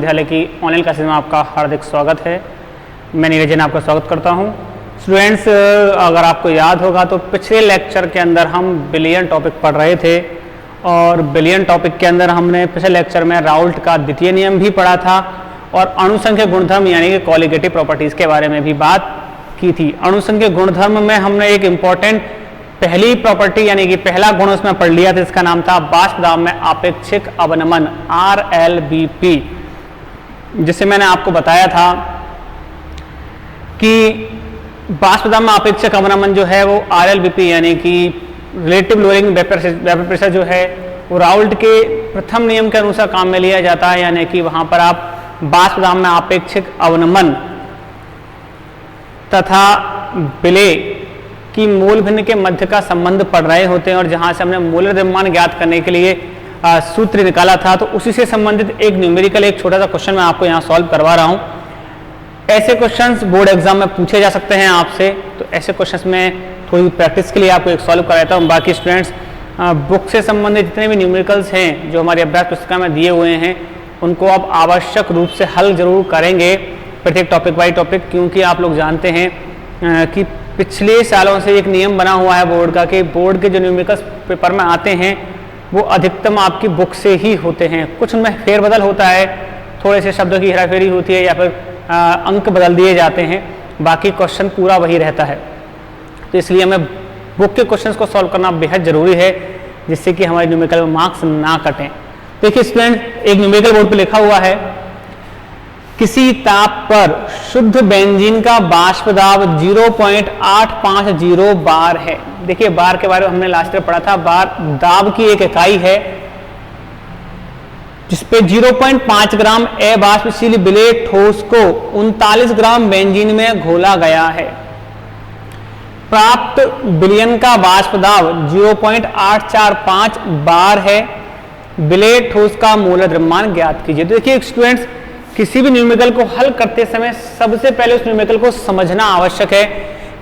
विश्वविद्यालय की online classes में आपका हार्दिक स्वागत है। मैं नीरज जैन आपका स्वागत करता हूं। स्टूडेंट्स, अगर आपको याद होगा तो पिछले लेक्चर के अंदर हम बिलियन टॉपिक पढ़ रहे थे और बिलियन टॉपिक के अंदर हमने पिछले लेक्चर में राउल्ट का द्वितीय नियम भी पढ़ा था और अणुसंख्यक गुणधर्म यानी कि कॉलिगेटिव प्रॉपर्टीज़ के बारे में भी बात की थी। अणुसंख्यक गुणधर्म में हमने एक इम्पॉर्टेंट पहली प्रॉपर्टी यानी कि पहला गुण उसमें पढ़ लिया था, इसका नाम था बाष्प दाब में आपेक्षिक अवनमन RLBP, जिसे मैंने आपको बताया था कि बाष्प दाब में आपेक्षिक अवनमन जो है वो RLBP यानी कि रिलेटिव लोअरिंग वेपर प्रेशर जो है वो राउल्ट के प्रथम नियम के अनुसार काम में लिया जाता है, यानी कि वहां पर आप बाष्प दाब में आपेक्षिक अवनमन तथा विलय कि मूल भिन्न के मध्य का संबंध पढ़ रहे होते हैं और जहां से हमने मूलर द्रव्यमान ज्ञात करने के लिए सूत्र निकाला था, तो उसी से संबंधित एक न्यूमेरिकल एक छोटा सा क्वेश्चन मैं आपको यहाँ सॉल्व करवा रहा हूँ। ऐसे क्वेश्चंस बोर्ड एग्जाम में पूछे जा सकते हैं आपसे, तो ऐसे क्वेश्चंस में थोड़ी प्रैक्टिस के लिए आपको एक सॉल्व कराता हूँ। बाकी स्टूडेंट्स, बुक से संबंधित जितने भी न्यूमेरिकल्स हैं जो हमारी अभ्यास पुस्तिका में दिए हुए हैं उनको आप आवश्यक रूप से हल जरूर करेंगे प्रत्येक टॉपिक बाई टॉपिक, क्योंकि आप लोग जानते हैं कि पिछले सालों से एक नियम बना हुआ है बोर्ड का कि बोर्ड के जो न्यूमेरिकल्स पेपर में आते हैं वो अधिकतम आपकी बुक से ही होते हैं। कुछ उनमें फेरबदल होता है, थोड़े से शब्दों की हेराफेरी होती है या फिर अंक बदल दिए जाते हैं, बाकी क्वेश्चन पूरा वही रहता है। तो इसलिए हमें बुक के क्वेश्चंस को सॉल्व करना बेहद जरूरी है जिससे कि हमारे न्यूमेरिकल में मार्क्स ना कटें। देखिए स्टूडेंट, एक न्यूमेरिकल बोर्ड पर लिखा हुआ है किसी ताप पर शुद्ध बेंजीन का बाष्प दाब 0.850 बार है। देखिए बार के बारे में हमने लास्ट में पढ़ा था, बार दाब की एक इकाई है जिसपे 0.5 ग्राम अबाष्पशील विलेय ठोस को 39 ग्राम बेंजीन में घोला गया है। प्राप्त विलयन का बाष्प दाब 0.845 बार है। विलेय ठोस का मूलर द्रव्यमान ज्ञात कीजिए। तो देखिए स्टूडेंट्स, किसी भी न्यूमेरिकल को हल करते समय सबसे पहले उस न्यूमेरिकल को समझना आवश्यक है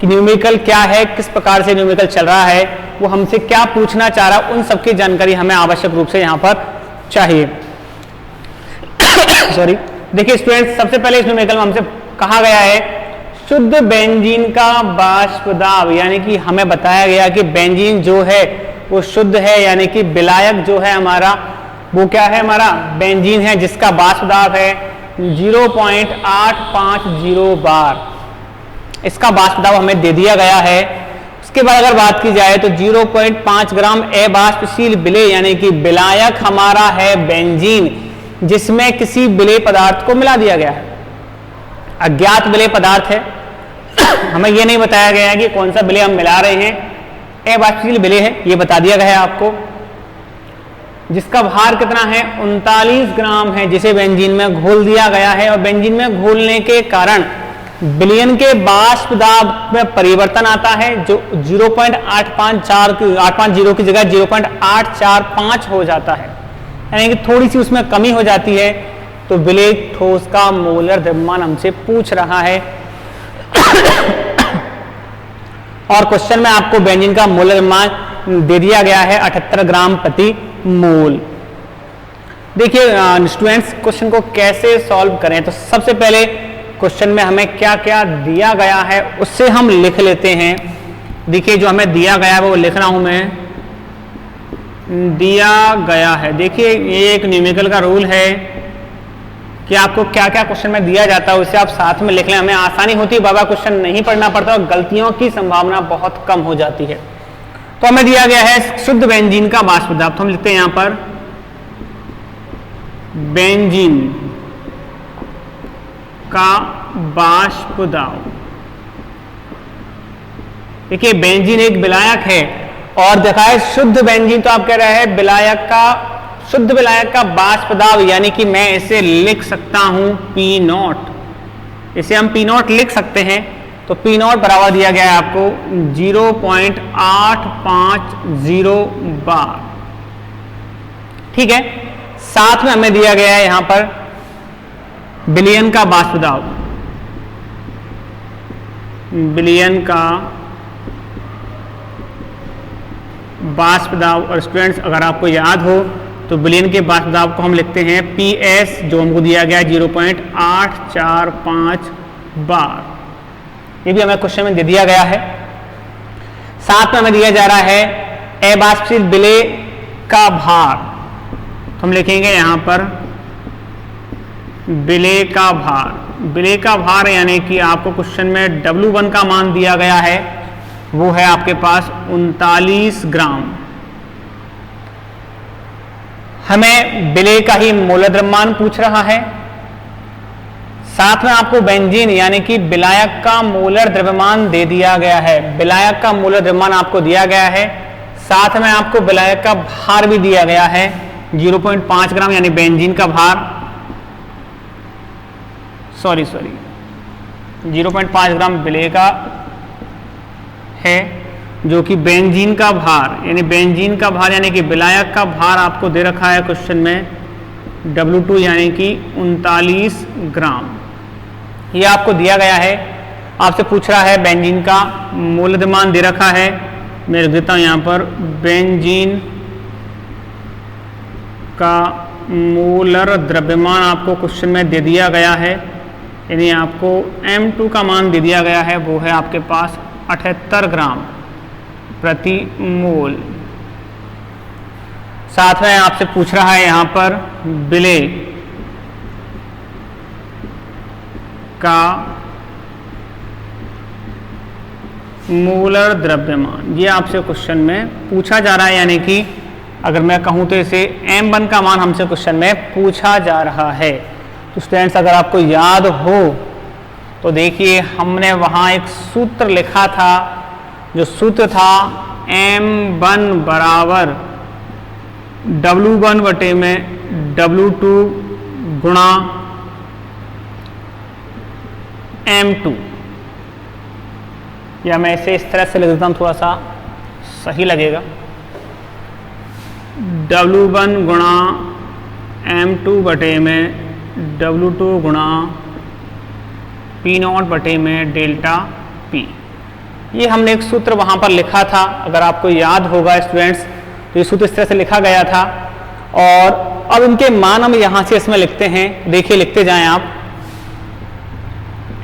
कि न्यूमेरिकल क्या है, किस प्रकार से न्यूमेरिकल चल रहा है, वो हमसे क्या पूछना चाह रहा है, उन सबकी जानकारी हमें आवश्यक रूप से यहाँ पर चाहिए। सॉरी, देखिए स्टूडेंट्स, सबसे पहले इस न्यूमेरिकल में हमसे कहा गया है शुद्ध बेंजीन का बाष्प दाब, यानी कि हमें बताया गया कि बेंजीन जो है वो शुद्ध है, यानी कि विलायक जो है हमारा वो क्या है, हमारा बेंजीन है जिसका बाष्प दाब है 0.850 बार। इसका बाष्प दाब हमें दे दिया गया है। उसके बाद अगर बात की जाए तो 0.5 ग्राम अबाष्पशील विलेय यानी कि विलायक हमारा है बेंजीन, जिसमें किसी विलेय पदार्थ को मिला दिया गया है। अज्ञात विलेय पदार्थ है, हमें यह नहीं बताया गया है कि कौन सा विलेय हम मिला रहे हैं। अबाष्पशील विलेय है, यह बता दिया गया है आपको, जिसका भार कितना है 39 ग्राम है, जिसे बेंजीन में घोल दिया गया है। और बेंजीन में घोलने के कारण विलयन के बाष्प दाब में परिवर्तन आता है जो 0.850 की जगह 0.845 हो जाता है, यानी कि थोड़ी सी उसमें कमी हो जाती है। तो विलेय ठोस का मोलर द्रव्यमान हमसे पूछ रहा है और क्वेश्चन में आपको बेंजीन का मोलर द्रव्यमान दे दिया गया है 78 ग्राम प्रति मोल। देखिए स्टूडेंट्स, क्वेश्चन को कैसे सॉल्व करें, तो सबसे पहले क्वेश्चन में हमें क्या क्या दिया गया है उससे हम लिख लेते हैं। देखिए जो हमें दिया गया है वो लिख रहा हूं मैं, दिया गया है। देखिए ये एक न्यूमेरिकल का रूल है कि आपको क्या क्या क्वेश्चन में दिया जाता है उसे आप साथ में लिख लें, हमें आसानी होती है, बाबा क्वेश्चन नहीं पढ़ना पड़ता और गलतियों की संभावना बहुत कम हो जाती है। तो हमें दिया गया है शुद्ध बेंजीन का बाष्प दाब, तो हम लिखते हैं यहां पर बेंजीन का बाष्प दाब। देखिए बेंजीन एक विलायक है और देखा है शुद्ध बेंजीन, तो आप कह रहे हैं विलायक का, शुद्ध विलायक का बाष्प दाब, यानी कि मैं इसे लिख सकता हूं P0, इसे हम P0 लिख सकते हैं। तो P0 बराबर दिया गया है आपको 0.850 बार। ठीक है, साथ में हमें दिया गया है यहां पर विलयन का बाष्प दाब, विलयन का बाष्प दाब। और स्टूडेंट्स, अगर आपको याद हो तो बिलियन के बाद पदार्थ को हम लिखते हैं PS, जो हमको दिया गया 0.845 बार। ये भी हमें क्वेश्चन में दे दिया गया है। साथ में हमें दिया जा रहा है अबाष्पित विलेय का भार, तो हम लिखेंगे यहां पर विलेय का भार। विलेय का भार यानी कि आपको क्वेश्चन में W1 का मान दिया गया है, वो है आपके पास 39 ग्राम। हमें विलेय का ही मोलर द्रव्यमान पूछ रहा है। साथ में आपको बेंजीन यानी कि विलायक का मोलर द्रव्यमान दे दिया गया है। विलायक का मोलर द्रव्यमान आपको दिया गया है, साथ में आपको विलायक का भार भी दिया गया है 0.5 ग्राम, यानी बेंजीन का भार 0.5 ग्राम विलेय का है, जो कि बेंजीन का भार यानी कि विलायक का भार आपको दे रखा है क्वेश्चन में W2 यानी कि 39 ग्राम। ये आपको दिया गया है। आपसे पूछ रहा है बेंजीन का मोलर द्रव्यमान दे रखा है, मैं लिख देता हूं यहां पर बेंजीन का मोलर द्रव्यमान आपको क्वेश्चन में दे दिया गया है, यानी आपको M2 का मान दे दिया गया है, वो है आपके पास 78 ग्राम प्रति मोल। साथ में आपसे पूछ रहा है यहां पर विलेय का मोलर द्रव्यमान, ये आपसे क्वेश्चन में पूछा जा रहा है, यानी कि अगर मैं कहूं तो इसे M1 का मान हमसे क्वेश्चन में पूछा जा रहा है। तो स्टूडेंट्स अगर आपको याद हो तो देखिए हमने वहां एक सूत्र लिखा था, जो सूत्र था M1 बराबर W1 बटे में W2 गुणा M2, या मैं इसे इस तरह से लिख देता हूं, थोड़ा सा सही लगेगा। W1 गुणा M2 बटे में W2 गुणा P0 बटे में डेल्टा P। ये हमने एक सूत्र वहां पर लिखा था, अगर आपको याद होगा स्टूडेंट्स, तो ये सूत्र इस तरह से लिखा गया था। और अब इनके मान हम यहां से इसमें लिखते हैं, देखिए लिखते जाएं आप।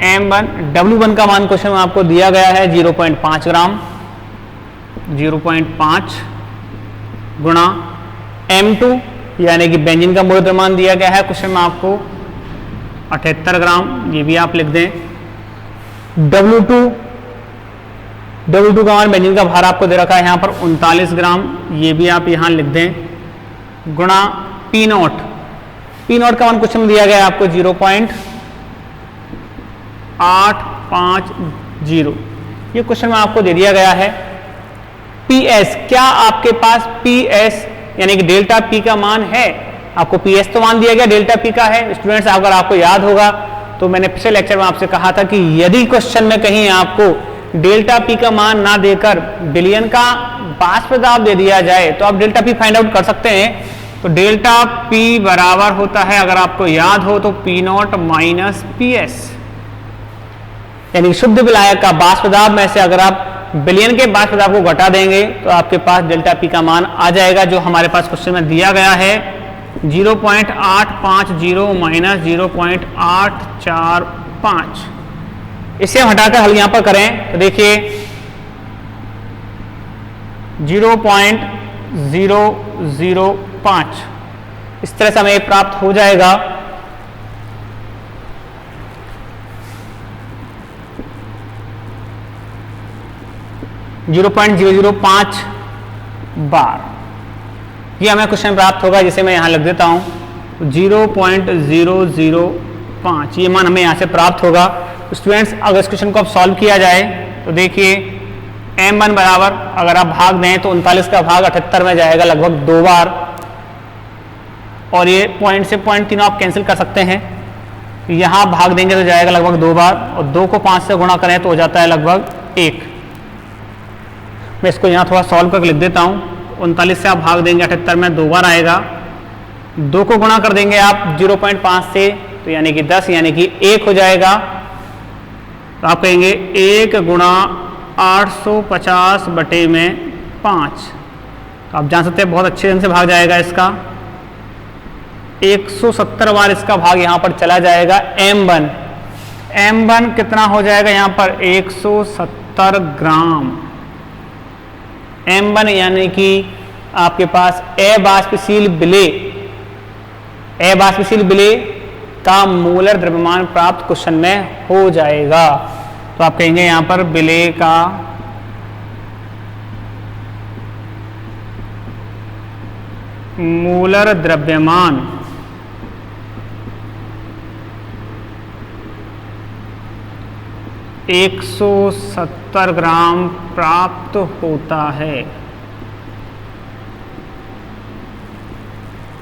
M1 W1 का मान क्वेश्चन में आपको दिया गया है 0.5 ग्राम, 0.5 गुणा M2 यानी कि बेंजीन का मोलर द्रव्यमान दिया गया है क्वेश्चन में आपको 78 ग्राम, ये भी आप लिख दें। W2 का मान बेंजीन का भार आपको दे रखा है यहाँ पर 39 ग्राम, ये भी आप यहाँ लिख दें, गुणा P0 का मान क्वेश्चन में दिया गया है आपको 0.850, ये क्वेश्चन में आपको दे दिया गया है। PS, क्या आपके पास PS यानी कि डेल्टा P का मान है? आपको PS तो मान दिया गया, डेल्टा P का है। स्टूडेंट्स अगर आपको याद होगा तो मैंने पिछले लेक्चर में आपसे कहा था कि यदि क्वेश्चन में कहीं आपको डेल्टा P का मान ना देकर विलयन का वाष्प दाब दे दिया जाए तो आप डेल्टा P फाइंड आउट कर सकते हैं। तो डेल्टा P बराबर होता है, अगर आपको याद हो तो P0 माइनस PS, यानी शुद्ध विलायक का वाष्प दाब में से अगर आप विलयन के वाष्प दाब को घटा देंगे तो आपके पास डेल्टा P का मान आ जाएगा, जो हमारे पास क्वेश्चन में दिया गया है 0.850 माइनस 0.845। इसे हम हटाकर हल यहां पर करें तो देखिए 0.005, इस तरह से हमें प्राप्त हो जाएगा। .005 बार, ये हमें क्वेश्चन प्राप्त होगा, जिसे मैं यहां लिख देता हूं 0.005, ये मान हमें यहां से प्राप्त होगा। स्टूडेंट्स अगर इस क्वेश्चन को अब सॉल्व किया जाए तो देखिए M1 बराबर, अगर आप भाग दें तो 39 का भाग 78 में जाएगा लगभग 2 बार, और ये पॉइंट से पॉइंट तीनों आप कैंसिल कर सकते हैं। यहाँ भाग देंगे तो जाएगा लगभग 2 बार, और 2 को 5 से गुणा करें तो हो जाता है लगभग 1। मैं इसको यहाँ थोड़ा सॉल्व करके लिख देता हूँ। 39 से आप भाग देंगे 78 में 2 बार आएगा, 2 को गुणा कर देंगे आप 0.5 से तो यानी कि 10, यानी कि 1 हो जाएगा। तो आप कहेंगे 1 गुणा 850 बटे में 5, तो आप जान सकते हैं बहुत अच्छे ढंग से भाग जाएगा इसका। 170 बार इसका भाग यहाँ पर चला जाएगा m1। m1 कितना हो जाएगा यहाँ पर 170 ग्राम। m1 यानी कि आपके पास अबाष्पशील विलेय का मोलर द्रव्यमान प्राप्त क्वेश्चन में हो जाएगा। तो आप कहेंगे यहाँ पर विलेय का मोलर द्रव्यमान एक 170 ग्राम प्राप्त होता है।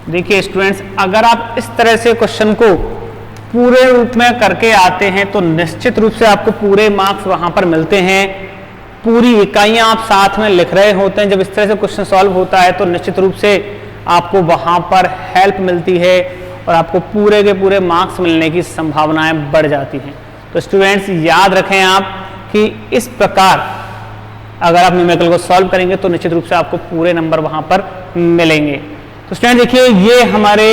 देखिए स्टूडेंट्स, अगर आप इस तरह से क्वेश्चन को पूरे रूप में करके आते हैं तो निश्चित रूप से आपको पूरे मार्क्स वहां पर मिलते हैं। पूरी इकाइयां आप साथ में लिख रहे होते हैं। जब इस तरह से क्वेश्चन सॉल्व होता है तो निश्चित रूप से आपको वहां पर हेल्प मिलती है और आपको पूरे के पूरे मार्क्स मिलने की संभावनाएं बढ़ जाती हैं। तो स्टूडेंट्स याद रखें आप कि इस प्रकार अगर आप न्यूमेरिकल को सॉल्व करेंगे तो निश्चित रूप से आपको पूरे नंबर वहां पर मिलेंगे। तो स्टूडेंट देखिए, ये हमारे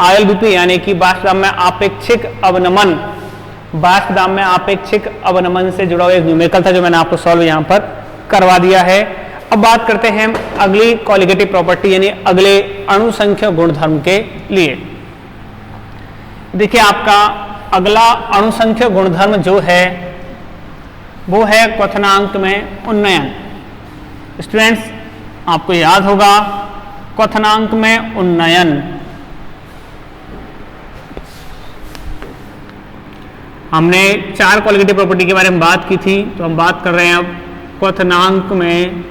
ILBP यानी कि बाष्प दाब में आपेक्षिक अवनमन से जुड़ा हुआ एक न्यूमेरिकल था जो मैंने आपको सॉल्व यहाँ पर करवा दिया है। अब बात करते हैं अगली क्वालिटेटिव प्रॉपर्टी यानी अगले अणुसंख्यक गुणधर्म के लिए। देखिए, आपका अगला अणुसंख्यक गुणधर्म जो है वो है क्वथनांक में उन्नयन। स्टूडेंट्स, आपको याद होगा क्वथनांक में उन्नयन हमने 4 क्वालिटेटिव प्रॉपर्टी के बारे में बात की थी, तो हम बात कर रहे हैं अब क्वथनांक में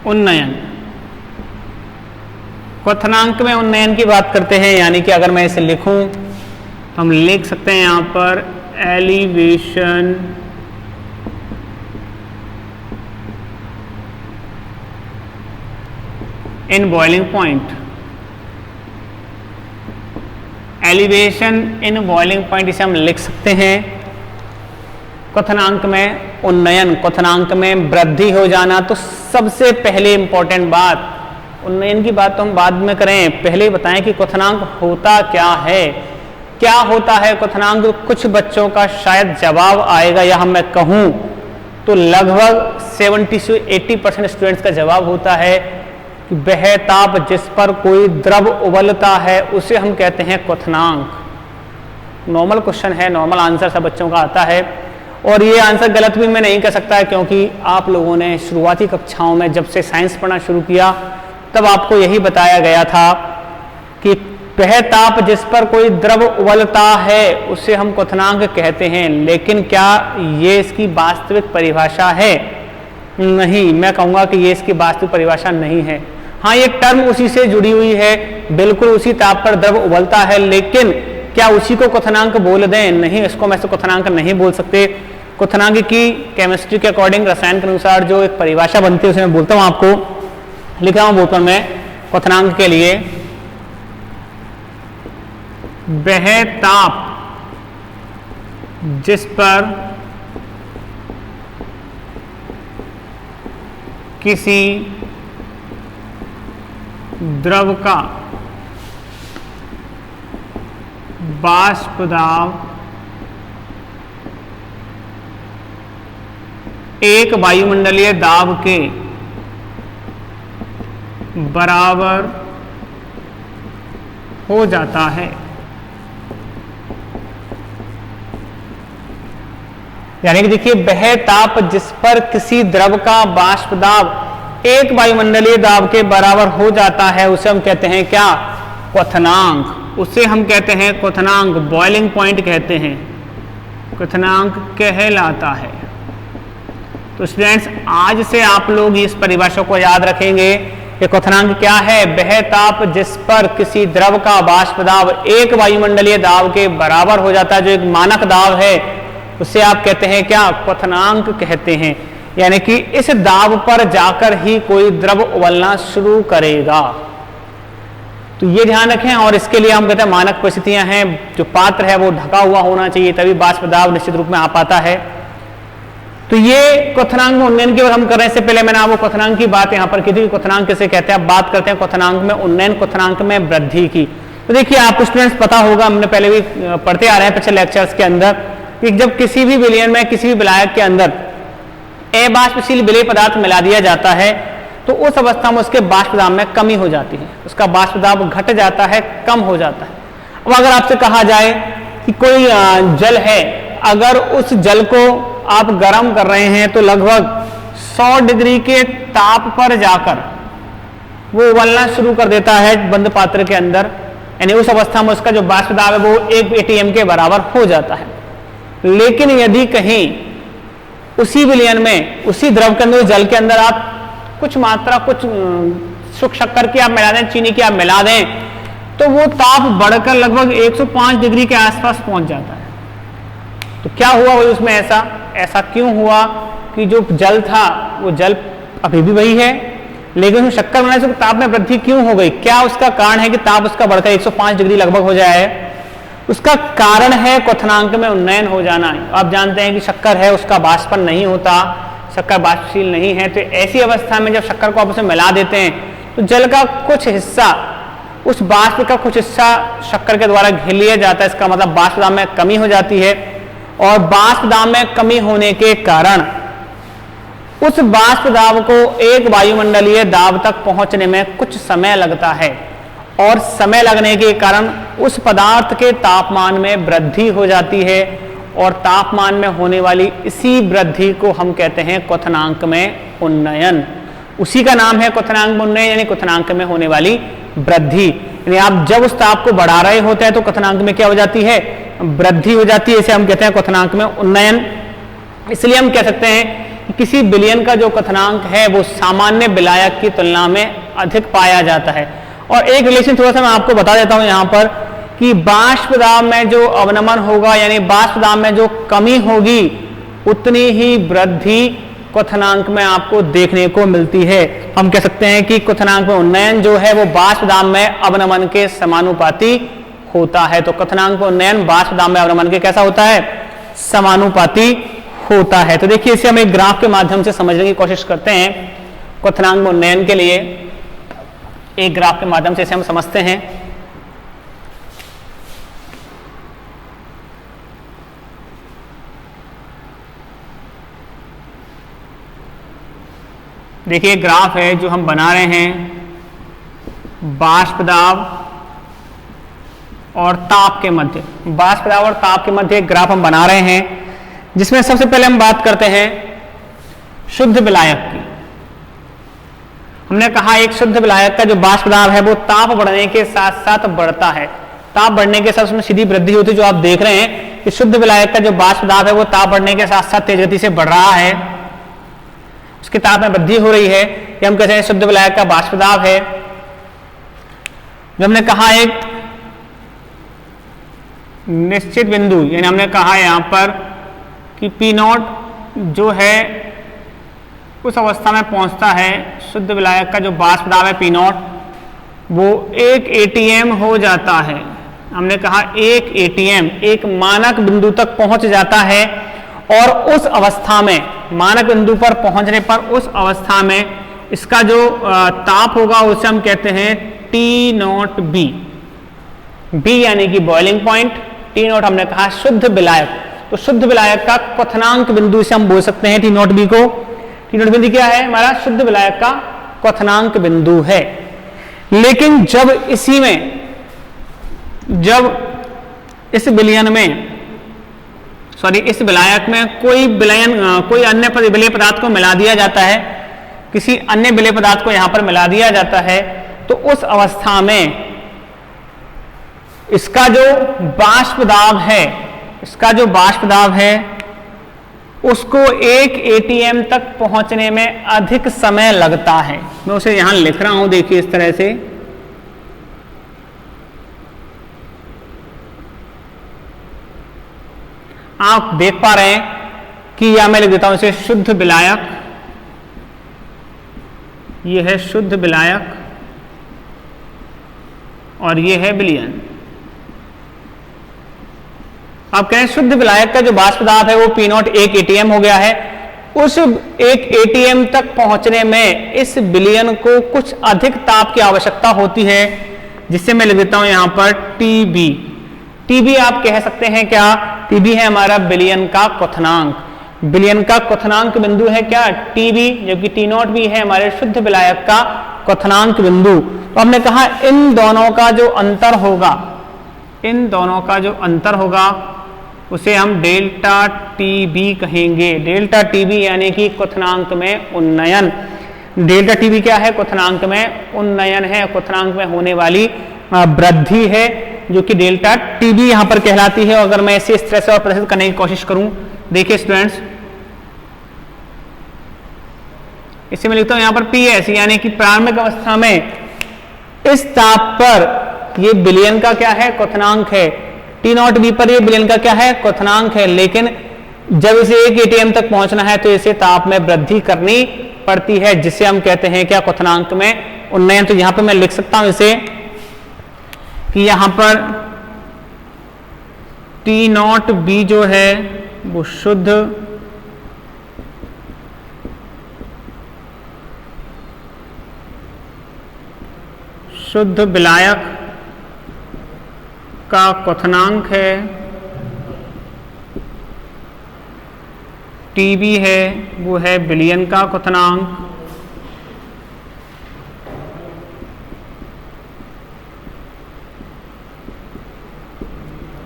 उन्नयन। क्वथनांक में उन्नयन की बात करते हैं, यानी कि अगर मैं इसे लिखूं तो हम लिख सकते हैं यहां पर elevation in boiling point. Elevation in boiling point इसे हम लिख सकते हैं क्वथनांक में उन्नयन, क्वथनांक में वृद्धि हो जाना। तो सबसे पहले इंपॉर्टेंट बात, उन्नयन की बात तो हम बाद में करें, पहले बताएं कि क्वथनांक होता क्या है। क्या होता है क्वथनांक? कुछ बच्चों का शायद जवाब आएगा या मैं कहूं तो लगभग 70 से 80% स्टूडेंट्स का जवाब होता है कि वह ताप जिस पर कोई द्रव उबलता है उसे हम कहते हैं क्वथनांक। नॉर्मल क्वेश्चन है, नॉर्मल आंसर सब बच्चों का आता है और ये आंसर गलत भी मैं नहीं कह सकता है, क्योंकि आप लोगों ने शुरुआती कक्षाओं में जब से साइंस पढ़ना शुरू किया तब आपको यही बताया गया था कि वह ताप जिस पर कोई द्रव उबलता है उसे हम क्वथनांक कहते हैं। लेकिन क्या ये इसकी वास्तविक परिभाषा है? नहीं, मैं कहूँगा कि ये इसकी वास्तविक परिभाषा नहीं है। हाँ, ये टर्म उसी से जुड़ी हुई है, बिल्कुल उसी ताप पर द्रव उबलता है, लेकिन क्या उसी को क्वथनांक बोल दें? नहीं, इसको मैं क्वथनांक नहीं बोल सकते। क्वथनांक की केमिस्ट्री के अकॉर्डिंग, रसायन के अनुसार जो एक परिभाषा बनती है उसे मैं बोलता हूँ, आपको लिखा हूँ बोर्ड पर मैं। क्वथनांक के लिए वह ताप जिस पर किसी द्रव का बाष्प दाब एक वायुमंडलीय दाब के बराबर हो जाता है। यानी कि देखिए, वह ताप जिस पर किसी द्रव का बाष्प दाब एक वायुमंडलीय दाब के बराबर हो जाता है उसे हम कहते हैं क्या? क्वथनांक। उसे हम कहते हैं क्वथनांक, बॉइलिंग पॉइंट कहते हैं, क्वथनांक कहलाता है। तो स्टूडेंट्स, आज से आप लोग इस परिभाषा को याद रखेंगे कि क्वथनांक क्या है? वह ताप जिस पर किसी द्रव का बाष्प दाब एक वायुमंडलीय दाब के बराबर हो जाता है, जो एक मानक दाब है, उसे आप कहते हैं क्या? क्वथनांक कहते हैं। यानी कि इस दाब पर जाकर ही कोई द्रव उबलना शुरू करेगा। तो ये ध्यान रखें, और इसके लिए हम कहते हैं मानक परिस्थितियां हैं, जो पात्र है वो ढका हुआ होना चाहिए, तभी बाष्प दाब निश्चित रूप में आ पाता है। तो ये क्वथनांक में उन्नयन की बात हम कर रहे हैं। इससे पहले मैंने आपको क्वथनांक की बात यहाँ पर की थी, क्वथनांक किसे कहते हैं। अब बात करते हैं क्वथनांक में उन्नयन, क्वथनांक में वृद्धि की। तो देखिए आपको स्टूडेंट्स पता होगा, हमने पहले भी पढ़ते आ रहे हैं पिछले लेक्चर्स के अंदर, कि जब किसी भी विलयन में किसी भी विलायक के अंदर अबाष्पशील विलेय पदार्थ मिला दिया जाता है तो उस अवस्था में उसके बाष्प दाब में कमी हो जाती है, उसका बाष्प दाब घट जाता है, कम हो जाता है। अब अगर आपसे कहा जाए कि कोई जल है, अगर उस जल को आप गर्म कर रहे हैं तो लगभग 100 डिग्री के ताप पर जाकर वो उबलना शुरू कर देता है बंद पात्र के अंदर, यानी उस अवस्था में उसका जो बाष्प दाब है वो 1 atm के बराबर हो जाता है। लेकिन यदि कहीं उसी विलयन में, उसी द्रव के अंदर, जल के अंदर आप कुछ मात्रा, कुछ शुष्क शक्कर की आप मिला दें, चीनी की आप मिला दें, तो वो ताप बढ़कर लगभग 105 डिग्री के आसपास पहुंच जाता है। तो क्या हुआ वही उसमें ऐसा क्यों हुआ कि जो जल था वो जल अभी भी वही है, लेकिन उसमें शक्कर बनाने से ताप में वृद्धि क्यों हो गई? क्या उसका कारण है कि ताप उसका बढ़कर 105 डिग्री लगभग हो जाए? उसका कारण है क्वथनांक में उन्नयन हो जाना। आप जानते हैं कि शक्कर है, उसका बाष्पन नहीं होता, शक्कर बाष्पशील नहीं है। तो ऐसी अवस्था में जब शक्कर को आपस में मिला देते हैं तो जल का कुछ हिस्सा, उस बाष्प का कुछ हिस्सा शक्कर के द्वारा घेर लिया जाता है। इसका मतलब बाष्प दाब में कमी हो जाती है, और बाष्प दाब में कमी होने के कारण उस बाष्प दाब को एक वायुमंडलीय दाब तक पहुंचने में कुछ समय लगता है, और समय लगने के कारण उस पदार्थ के तापमान में वृद्धि हो जाती है, और तापमान में होने वाली इसी वृद्धि को हम कहते हैं क्वथनांक में उन्नयन। उसी का नाम है क्वथनांक में उन्नयन, यानी क्वथनांक में होने वाली वृद्धि। यानी आप जब उस ताप को बढ़ा रहे होते हैं तो क्वथनांक में क्या हो जाती है? वृद्धि हो जाती है। इसे हम कहते हैं क्वथनांक में उन्नयन। इसलिए हम कह सकते हैं कि किसी विलयन का जो क्वथनांक है वो सामान्य विलायक की तुलना में अधिक पाया जाता है। और एक रिलेशन थोड़ा सा मैं आपको बता देता हूं यहां पर, कि बाष्प दाब में जो अवनमन होगा, यानी बाष्प दाब में जो कमी होगी, उतनी ही वृद्धि क्वथनांक में आपको देखने को मिलती है। हम कह सकते हैं कि क्वथनांक में उन्नयन जो है वो बाष्प दाब में अवनमन के समानुपाती होता है। तो क्वथनांक में उन्नयन बाष्प दाब में अवनमन के कैसा होता है? समानुपाती होता है। तो देखिए इसे हम एक ग्राफ के माध्यम से समझने की कोशिश करते हैं। क्वथनांक में उन्नयन के लिए एक ग्राफ के माध्यम से इसे हम समझते हैं। देखिए ग्राफ है जो हम बना रहे हैं बाष्प दाब और ताप के मध्य, बाष्प दाब और ताप के मध्य एक ग्राफ हम बना रहे हैं, जिसमें सबसे पहले हम बात करते हैं शुद्ध विलायक की। हमने कहा एक शुद्ध विलायक का जो बाष्प दाब है वो ताप बढ़ने के साथ साथ बढ़ता है। ताप बढ़ने के साथ उसमें सीधी वृद्धि होती है। जो आप देख रहे हैं कि शुद्ध विलायक का जो बाष्प दाब है वो ताप बढ़ने के साथ साथ तेज गति से बढ़ रहा है, उसके ताप में वृद्धि हो रही है। ये हम कहते हैं शुद्ध विलायक का बाष्प दाब है। जो हमने कहा एक निश्चित बिंदु, यानी हमने कहा यहां पर कि P0 जो है उस अवस्था में पहुंचता है, शुद्ध विलायक का जो बाष्प दाब है P0 वो 1 atm हो जाता है। हमने कहा 1 atm, एक मानक बिंदु तक पहुंच जाता है, और उस अवस्था में, मानक बिंदु पर पहुंचने पर उस अवस्था में इसका जो ताप होगा उसे हम कहते हैं T0B, B यानी कि बॉइलिंग पॉइंट, T0 हमने कहा शुद्ध विलायक। तो शुद्ध विलायक का क्वथनांक बिंदु से हम बोल सकते हैं T0B को। T0 बिंदु क्या है? हमारा शुद्ध विलायक का क्वथनांक बिंदु है। लेकिन जब इसी में, जब इस विलयन में, इस विलायक में कोई अन्य विलेय पदार्थ को मिला दिया जाता है, किसी अन्य विलेय पदार्थ को यहां पर मिला दिया जाता है, तो उस अवस्था में इसका जो बाष्प दाब है, इसका जो बाष्प दाब है उसको 1 atm तक पहुंचने में अधिक समय लगता है। मैं उसे यहां लिख रहा हूं, देखिए इस तरह से। आप देख पा रहे हैं कि यह मैं लिख देता हूं इसे शुद्ध विलायक, यह है शुद्ध विलायक और यह है विलयन। आप कहें शुद्ध विलायक का जो बाष्प दाब है वो P0 1 atm हो गया है, उस एक एटीएम तक पहुंचने में इस विलयन को कुछ अधिक ताप की आवश्यकता होती है, जिससे मैं लिख देता हूं यहां पर टीबी। टीबी आप कह सकते हैं क्या? टीबी है हमारा विलयन का क्वथनांक। विलयन का क्वथनांक बिंदु है क्या? टीबी, जो कि टी नॉट भी है हमारे शुद्ध विलायक का क्वथनांक बिंदु। तो हमने कहा इन दोनों का जो अंतर होगा, इन दोनों का जो अंतर होगा उसे हम डेल्टा टीबी कहेंगे। डेल्टा टीबी यानी कि क्वथनांक में उन्नयन। डेल्टा टीबी क्या है? क्वथनांक में उन्नयन है, क्वथनांक में होने वाली वृद्धि है, जो कि डेल्टा टीबी यहां पर कहलाती है। अगर मैं इसे इस तरह से और प्रदर्शित करने की कोशिश करूं, देखिए स्टूडेंट्स, इसे मैं लिखता हूं यहां पर पीएस, यानी कि प्रारंभिक अवस्था में इस ताप पर ये विलयन का क्या है? क्वथनांक है। टी नॉट बी पर ये विलयन का क्या है? क्वथनांक है। लेकिन जब इसे एक एटीएम तक पहुंचना है तो इसे ताप में वृद्धि करनी पड़ती है, जिसे हम कहते हैं क्या? क्वथनांक में उन्नयन। तो यहां पर मैं लिख सकता हूं इसे कि यहां पर टी नॉट बी जो है वो शुद्ध विलायक का क्वथनांक है, टीबी है वो है विलयन का क्वथनांक,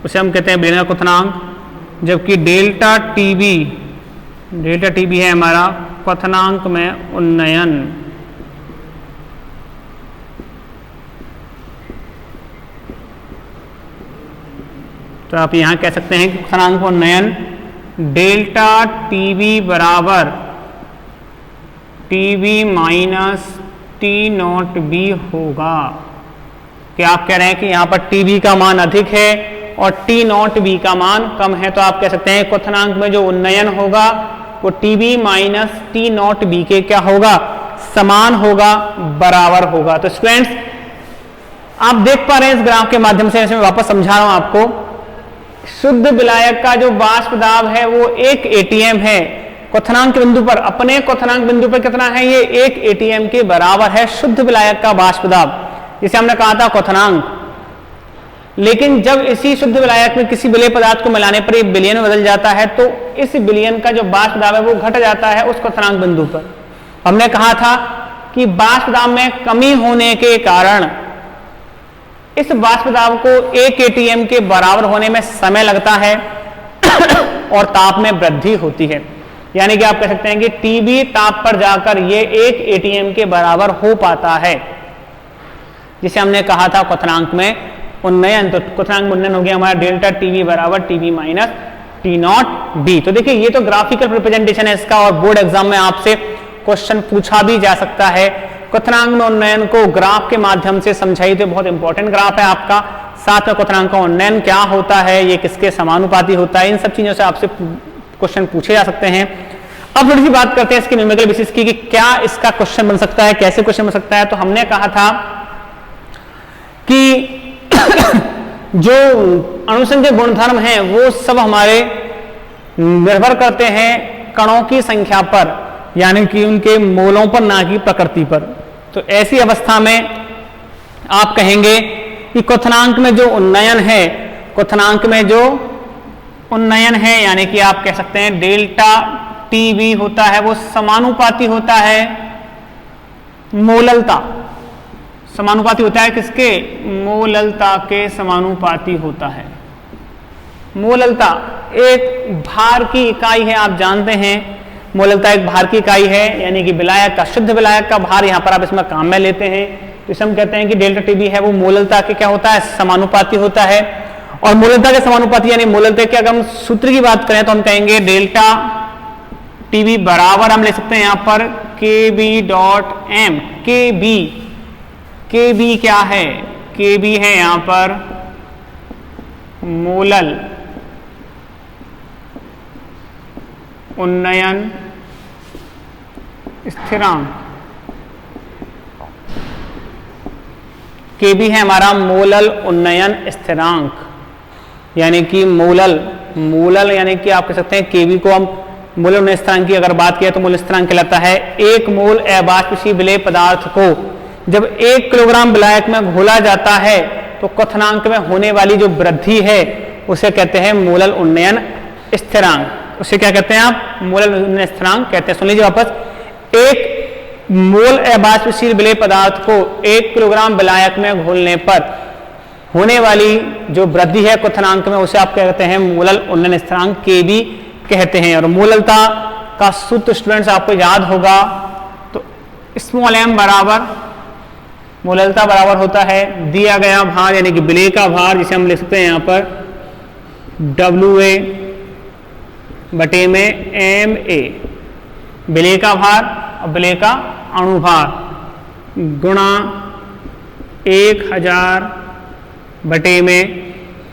उसे हम कहते हैं विलयन का क्वथनांक। जबकि डेल्टा टीबी है हमारा क्वथनांक में उन्नयन। तो आप यहां कह सकते हैं कि क्वथनांक में उन्नयन डेल्टा टीबी बराबर TB minus T not be होगा। क्या आप कह रहे हैं कि यहां पर टीबी का मान अधिक है और टी नॉट बी का मान कम है? तो आप कह सकते हैं क्वथनांक में जो उन्नयन होगा वो TB minus T not be के क्या होगा? समान होगा, बराबर होगा। तो स्टूडेंट्स आप देख पा रहे हैं इस ग्राफ के माध्यम से, मैं वापस समझा रहा हूं आपको। शुद्ध विलायक का जो वाष्प दाब है वो एक एटीएम है। क्वथनांक बिंदु पर, अपने क्वथनांक बिंदु पर कितना है? ये एक एटीएम के बराबर है शुद्ध विलायक का वाष्प दाब, जिसे हमने कहा था क्वथनांक। लेकिन जब इसी शुद्ध विलायक में किसी विलेय पदार्थ को मिलाने पर एक विलयन बदल जाता है तो इस विलयन का जो वाष्प दाब है वो घट जाता है उस क्वथनांक बिंदु पर। हमने कहा था कि वाष्प दाब में कमी होने के कारण इस वाष्प दाब को एक एटीएम के बराबर होने में समय लगता है और ताप में वृद्धि होती है। यानी कि आप कह सकते हैं कि टीबी ताप पर जाकर ये एक एटीएम के बराबर हो पाता है, जिसे हमने कहा था क्वथनांक में उन्नयन। तो क्वथनांक में उन्नयन हो गया हमारा डेल्टा टीबी बराबर TB minus T not be. तो देखिए ये तो ग्राफिकल रिप्रेजेंटेशन है इसका, और बोर्ड एग्जाम में आपसे क्वेश्चन पूछा भी जा सकता है। क्वथनांक में उन्नयन को ग्राफ के माध्यम से समझाइए, तो बहुत इंपॉर्टेंट ग्राफ है आपका। साथ में क्वथनांक का उन्नयन क्या होता है, ये किसके समानुपाती होता है, इन सब चीजों से आपसे क्वेश्चन पूछे जा सकते हैं। अब थोड़ी सी बात करते हैं इसके न्यूमेरिकल बेसिस की कि क्या इसका क्वेश्चन बन सकता है, कैसे क्वेश्चन बन सकता है। तो हमने कहा था कि जो अणुसंख्यक गुणधर्म हैं वो सब हमारे निर्भर करते हैं कणों की संख्या पर, यानी कि उनके मोलों पर, ना कि प्रकृति पर। तो ऐसी अवस्था में आप कहेंगे कि क्वथनांक में जो उन्नयन है, क्वथनांक में जो उन्नयन है, यानी कि आप कह सकते हैं डेल्टा टीबी होता है वो समानुपाती होता है मोललता। समानुपाती होता है किसके? मोललता के समानुपाती होता है। मोललता एक भार की इकाई है, आप जानते हैं मोललता एक भार की इकाई है, यानी कि विलायक का, शुद्ध विलायक का भार यहाँ पर आप इसमें काम में लेते हैं। तो इसे हम कहते हैं कि डेल्टा टीबी है वो मोललता के क्या होता है? समानुपाती होता है। और मोललता के समानुपाती यानी मोललता के अगर हम सूत्र की बात करें तो हम कहेंगे डेल्टा टीबी बराबर हम ले सकते हैं यहाँ पर के बी डॉट एम। के बी क्या है? के बी है यहाँ पर मोलल उन्नयन स्थिरांक। के बी है हमारा मोलल उन्नयन स्थिरांक, यानी कि मोलल यानी कि आप कह सकते हैं के बी को हम मोलर उन्नयन स्थिरांक की अगर बात किया तो मोल स्थिरांक कहलाता है 1 मोल अवाष्पशील विलेय पदार्थ को जब 1 किलोग्राम विलायक में घोला जाता है तो क्वथनांक में होने वाली जो वृद्धि है उसे कहते हैं मोलर उन्नयन स्थिरांक। उसे क्या कहते हैं आप? मोलर उन्नयन स्थिरांक कहते हैं। सुन लीजिए वापस, 1 मोल अवाष्पशील विलेय पदार्थ को 1 किलोग्राम विलायक में घोलने पर होने वाली जो वृद्धि है क्वथनांक में उसे आप क्या कहते हैं? मोलर उन्नयन स्थिरांक Kb कहते हैं। और मोललता का सूत्र स्टूडेंट्स आपको याद होगा, तो स्मॉल m बराबर मोललता बराबर होता है दिया गया भार यानी कि विलेय का भार, जिसे हम लिख सकते हैं यहाँ पर WA बटे में MA, विलेय का भार और विलेय का अणुभार गुणा 1000 बटे में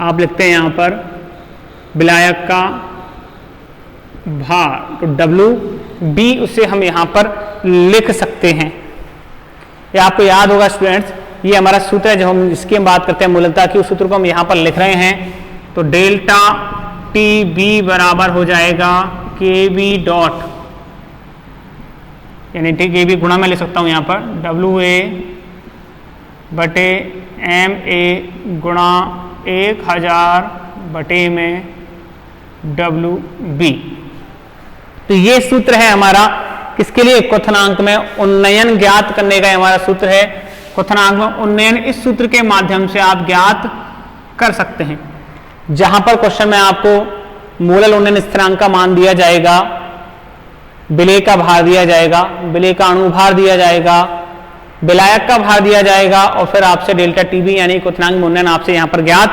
आप लिखते हैं यहाँ पर विलायक का भार, तो WB उसे हम यहाँ पर लिख सकते हैं। ये आपको याद होगा स्टूडेंट्स, ये हमारा सूत्र है जब हम इसकी हम बात करते हैं मोललता की, उस सूत्र को हम यहाँ पर लिख रहे हैं। तो डेल्टा TB बराबर हो जाएगा KB डॉट, यानी KB गुणा में लिख सकता हूँ यहाँ पर WA बटे MA गुणा 1000 बटे में WB। तो ये सूत्र है हमारा किसके लिए? क्वथनांक में उन्नयन ज्ञात करने का हमारा सूत्र है। क्वथनांक में उन्नयन इस सूत्र के माध्यम से आप ज्ञात कर सकते हैं, जहां पर क्वेश्चन में आपको मोलर उन्नयन स्थिरांक का मान दिया जाएगा, विलेय का भार दिया जाएगा, विलेय का अणुभार दिया जाएगा, विलायक का भार दिया जाएगा और फिर आपसे डेल्टा TB यानी क्वथनांक में उन्नयन आपसे यहां पर ज्ञात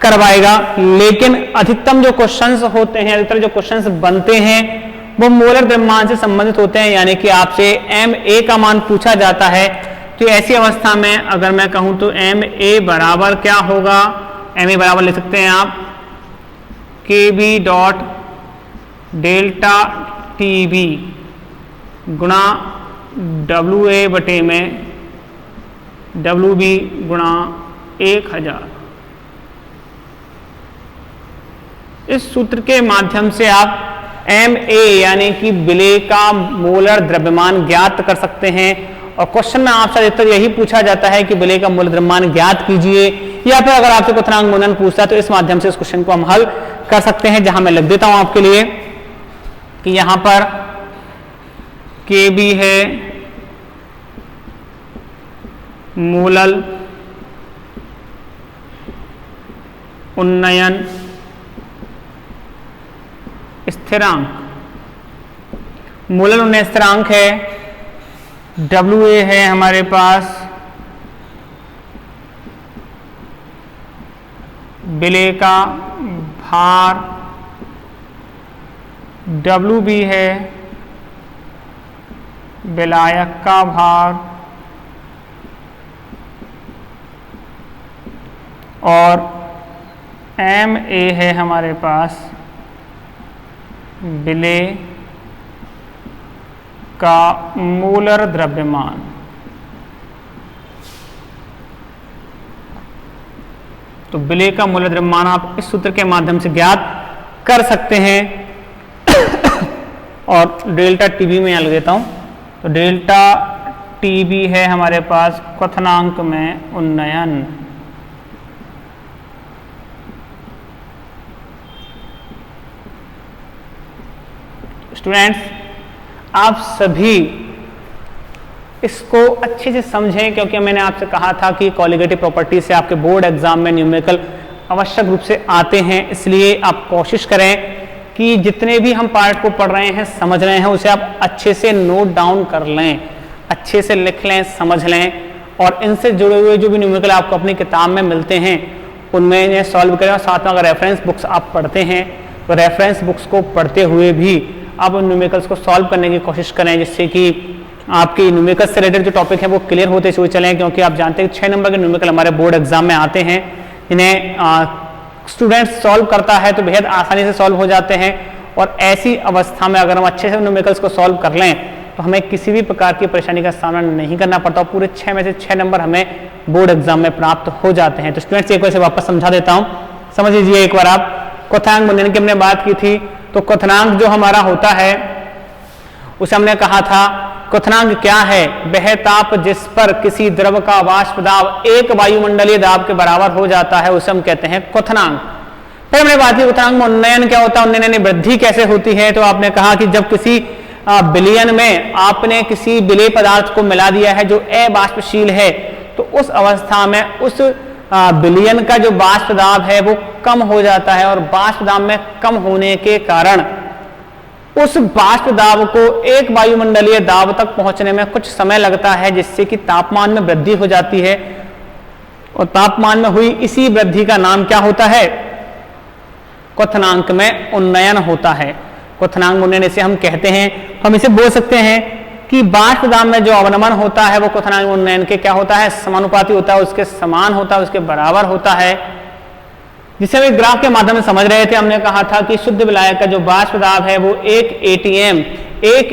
करवाएगा। लेकिन अधिकतम जो क्वेश्चंस होते हैं, अधिकतर जो क्वेश्चंस बनते हैं वो मोलर द्रव्यमान से संबंधित होते हैं, यानी कि आपसे MA का मान पूछा जाता है। तो ऐसी अवस्था में अगर मैं कहूं तो MA बराबर क्या होगा? MA बराबर लिख सकते हैं आप KB डॉट डेल्टा TB गुणा WA बटे में WB गुणा 1000। इस सूत्र के माध्यम से आप MA यानी कि विलेय का मोलर द्रव्यमान ज्ञात कर सकते हैं। और क्वेश्चन में आपसे अधिकतर यही पूछा जाता है कि विलेय का मोलर द्रव्यमान ज्ञात कीजिए, या फिर अगर आपसे क्वथनांक उन्नयन पूछता है तो इस माध्यम से इस क्वेश्चन को हम हल कर सकते हैं, जहां मैं लिख देता हूं आपके लिए कि यहां पर KB है मोलर उन्नयन स्थिरांक, मोलर उन्नयन स्थिरांक है, WA है हमारे पास विलेय का भार, WB है विलायक का भार और MA है हमारे पास विलेय का मोलर द्रव्यमान। तो विलेय का मोलर द्रव्यमान आप इस सूत्र के माध्यम से ज्ञात कर सकते हैं। और डेल्टा TB में यहां लिख देता हूं, तो डेल्टा TB है हमारे पास क्वथनांक में उन्नयन। स्टूडेंट्स, आप सभी इसको अच्छे से समझें, क्योंकि मैंने आपसे कहा था कि कॉलिगेटिव प्रॉपर्टी से आपके बोर्ड एग्जाम में न्यूमेरिकल आवश्यक रूप से आते हैं। इसलिए आप कोशिश करें कि जितने भी हम पार्ट को पढ़ रहे हैं, समझ रहे हैं, उसे आप अच्छे से नोट डाउन कर लें, अच्छे से लिख लें, समझ लें, और इनसे जुड़े हुए जो भी न्यूमेरिकल आपको अपनी किताब में मिलते हैं उनमें इन्हें सॉल्व करें। और साथ में अगर रेफरेंस बुक्स आप पढ़ते हैं तो रेफरेंस बुक्स को पढ़ते हुए भी आप उन न्यूमेरिकल्स को सॉल्व करने की कोशिश करें, जिससे कि आपके न्यूमेरिकल्स से रिलेटेड जो टॉपिक है वो क्लियर होते हुए चलें। क्योंकि आप जानते हैं 6 नंबर के न्यूमेरिकल हमारे बोर्ड एग्जाम में आते हैं, इन्हें स्टूडेंट्स सॉल्व करता है तो बेहद आसानी से सॉल्व हो जाते हैं। और ऐसी अवस्था में अगर हम अच्छे से न्यूमेरिकल्स को सॉल्व कर लें तो हमें किसी भी प्रकार की परेशानी का सामना नहीं करना पड़ता, और पूरे 6 में से 6 नंबर हमें बोर्ड एग्जाम में प्राप्त हो जाते हैं। तो स्टूडेंट्स एक बार से वापस समझा देता हूँ, समझ लीजिए एक बार आप। क्वथनांक उन्नयन की हमने बात की थी, तो क्वथनांक जो हमारा होता है उसे हमने कहा था, क्वथनांक क्या है? वह ताप जिस पर किसी द्रव का वाष्प दाब एक वायुमंडलीय दाब के बराबर हो जाता है उसे हम कहते हैं क्वथनांक। फिर हमने बात की क्वथनांक में उन्नयन क्या होता है, उन्नयन यानी वृद्धि कैसे होती है। तो आपने कहा कि जब किसी विलयन में आपने किसी विलेय पदार्थ को मिला दिया है जो अवाष्पशील है, तो उस अवस्था में उस विलयन का जो वाष्प दाब है वो कम हो जाता है, और वाष्प दाब में कम होने के कारण उस वाष्प दाब को एक वायुमंडलीय दाब तक पहुंचने में कुछ समय लगता है, जिससे कि तापमान में वृद्धि हो जाती है। और तापमान में हुई इसी वृद्धि का नाम क्या होता है? क्वथनांक में उन्नयन होता है। क्वथनांक उन्नयन इसे हम कहते हैं। हम इसे बोल सकते हैं कि वाष्प दाब में जो अवनमन होता है वो क्वथनांक उन्नयन के क्या होता है? समानुपाती होता है, उसके समान होता है, उसके बराबर होता है। जिसे हम एक ग्राफ के माध्यम से समझ रहे थे, हमने कहा था कि शुद्ध विलायक का जो वाष्प दाब है वो 1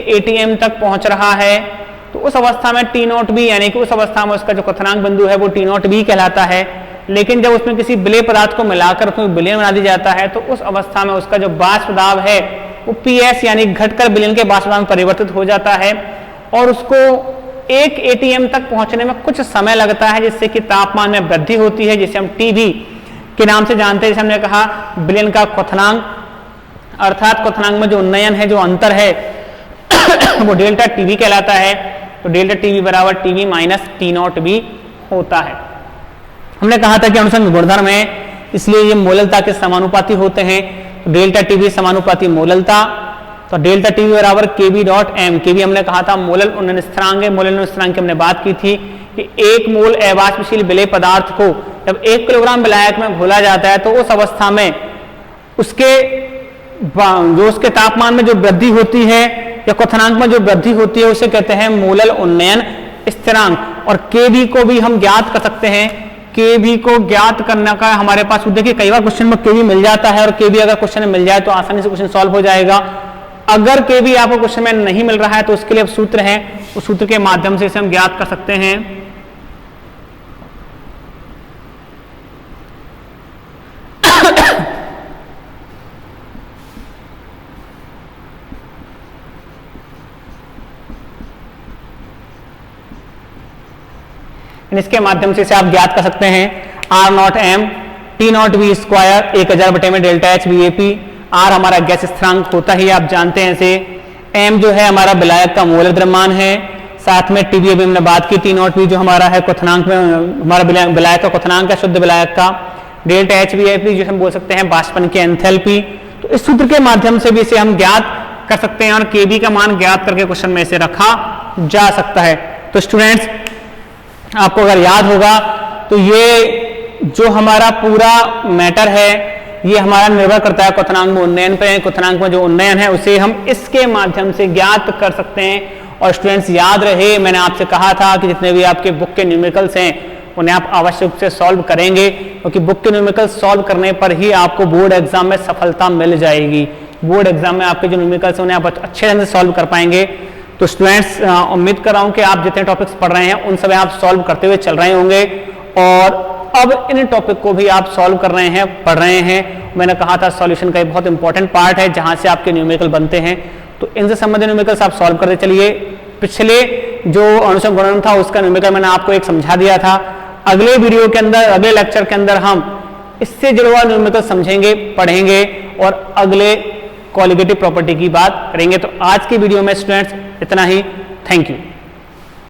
ATM तक पहुंच रहा है। तो उस अवस्था में T0B यानी कि उस अवस्था में उसका जो क्वथनांक बिंदु है वो T0B कहलाता है। लेकिन जब उसमें किसी विलेय पदार्थ को मिलाकर उसमें विलयन बना दिया जाता है, तो उस अवस्था में उसका जो वाष्प दाब है वो PS यानी घटकर विलयन के वाष्प दाब में परिवर्तित हो जाता है, और उसको 1 ATM तक पहुंचने में कुछ समय लगता है, जिससे कि तापमान में वृद्धि होती है, जिसे हम TB के नाम से जानते हैं। जैसे हमने कहा विलयन का क्वथनांक, अर्थात क्वथनांक में जो उन्नयन है, जो अंतर है वो डेल्टा TB कहलाता है। तो डेल्टा TB बराबर TB माइनस T0B होता है। हमने कहा था कि अनुसंग गुणधर्म है, इसलिए ये मोललता के समानुपाती होते हैं। डेल्टा TB समानुपाती मोललता, तो डेल्टा TB बराबर KB डॉट M। KB हमने कहा था मोलल उन्नयन स्थिरांक है। मोलल उन्नयन स्थिरांक की हमने बात की थी कि 1 मोल अवाष्पशील विलेय पदार्थ को जब 1 किलोग्राम विलायक में घोला जाता है, तो उस अवस्था में उसके तापमान में जो वृद्धि होती है या क्वथनांक में जो वृद्धि होती है उसे कहते हैं मोलल उन्नयन स्थिरांक। और KB को भी हम ज्ञात कर सकते हैं। KB को ज्ञात करने का हमारे पास, देखिए कई बार क्वेश्चन में KB मिल जाता है, और KB अगर क्वेश्चन में मिल जाए तो आसानी से क्वेश्चन सॉल्व हो जाएगा। अगर KB आपको क्वेश्चन में नहीं मिल रहा है तो उसके लिए अब सूत्र है, उस सूत्र के माध्यम से इसे हम ज्ञात कर सकते हैं। इसके माध्यम से इसे आप ज्ञात कर सकते हैं। R0M T0B स्क्वायर 1000 बटे में डेल्टा H VAP। R हमारा गैस स्थिरांक होता ही आप जानते हैं इसे। M जो है हमारा विलायक का मोलर द्रव्यमान है। साथ में TB अभी हमने बात की, T0B जो हमारा है क्वथनांक में हमारा विलायक का क्वथनांक है, शुद्ध विलायक का। डेल्टा H VAP जो हम बोल सकते हैं वाष्पन की एंथैल्पी। तो इस सूत्र के माध्यम से भी इसे हम ज्ञात कर सकते हैं, और KB का मान ज्ञात करके क्वेश्चन में इसे रखा जा सकता है। तो स्टूडेंट्स, आपको अगर याद होगा तो ये जो हमारा पूरा मैटर है ये हमारा निर्भर करता है क्वथनांक में उन्नयन पर। क्वथनांक में जो उन्नयन है उसे हम इसके माध्यम से ज्ञात कर सकते हैं। और स्टूडेंट्स याद रहे, मैंने आपसे कहा था कि जितने भी आपके बुक के न्यूमेरिकल्स हैं उन्हें आप आवश्यक रूप से सॉल्व करेंगे, क्योंकि बुक के न्यूमेरिकल्स सॉल्व करने पर ही आपको बोर्ड एग्जाम में सफलता मिल जाएगी। बोर्ड एग्जाम में आपके जो न्यूमेरिकल्स हैं उन्हें आप अच्छे ढंग से सॉल्व कर पाएंगे। तो स्टूडेंट्स, उम्मीद कर रहा हूं कि आप जितने टॉपिक्स पढ़ रहे हैं उन सब आप सॉल्व करते हुए चल रहे होंगे, और अब इन टॉपिक को भी आप सॉल्व कर रहे हैं, पढ़ रहे हैं। मैंने कहा था सॉल्यूशन का एक बहुत इंपॉर्टेंट पार्ट है जहां से आपके न्यूमेरिकल बनते हैं। तो इनसे संबंधित न्यूमेरिकल्स आप सॉल्व करते चलिए। पिछले जो अनुसंग गुणन था उसका न्यूमेरिकल मैंने आपको एक समझा दिया था। अगले वीडियो के अंदर, अगले लेक्चर के अंदर हम इससे जुड़ा हुआ न्यूमेरिकल समझेंगे, पढ़ेंगे और अगले कॉलिगेटिव प्रॉपर्टी की बात करेंगे। तो आज की वीडियो में स्टूडेंट्स इतना ही। Thank you.